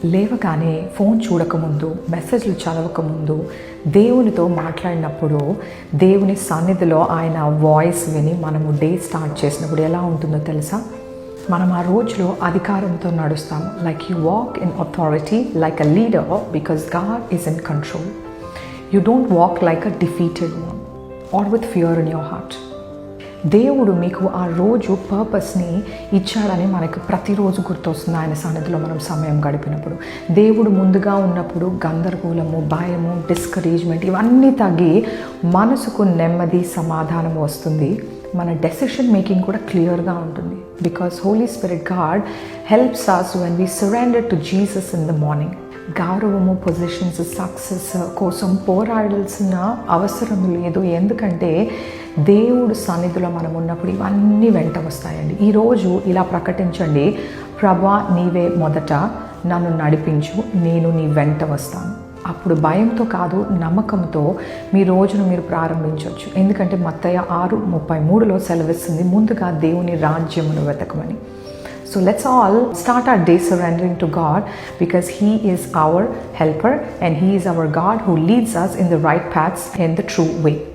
లేవగానే ఫోన్ చూడకముందు, మెసేజ్లు చదవకముందు దేవునితో మాట్లాడినప్పుడు, దేవుని సన్నిధిలో ఆయన వాయిస్ విని మనము డే స్టార్ట్ చేసినప్పుడు ఎలా ఉంటుందో తెలుసా? మనం ఆ రోజులో అధికారంతో నడుస్తాము. Like you walk in authority, like a leader, because god is in control. You don't walk like a defeated one or with fear in your heart. దేవుడు మీకు ఆ రోజు పర్పస్ని ఇచ్చాడని మనకు ప్రతిరోజు గుర్తొస్తుంది ఆయన సన్నిధిలో మనం సమయం గడిపినప్పుడు. దేవుడు ముందుగా ఉన్నప్పుడు గందరగోళము, భయము, డిస్కరేజ్మెంట్ ఇవన్నీ తగ్గి మనసుకు నెమ్మది, సమాధానం వస్తుంది. మన డెసిషన్ మేకింగ్ కూడా క్లియర్గా ఉంటుంది. Because holy spirit God helps us when we surrender to Jesus in the morning. గౌరవము, పొజిషన్స్, సక్సెస్ కోసం పోరాడాల్సిన అవసరం లేదు. ఎందుకంటే దేవుడు సన్నిధిలో మనం ఉన్నప్పుడు ఇవన్నీ వెంట వస్తాయండి. ఈరోజు ఇలా ప్రకటించండి, ప్రభా నీవే మొదట నన్ను నడిపించు, నేను నీ వెంట వస్తాను. అప్పుడు భయంతో కాదు, నమ్మకంతో మీ రోజును మీరు ప్రారంభించవచ్చు. ఎందుకంటే మత్తయి 6:33 సెలవిస్తుంది, ముందుగా దేవుని రాజ్యమును వెతకమని. So let's all start our day surrendering to God, because He is our helper and He is our God who leads us in the right paths in the true way.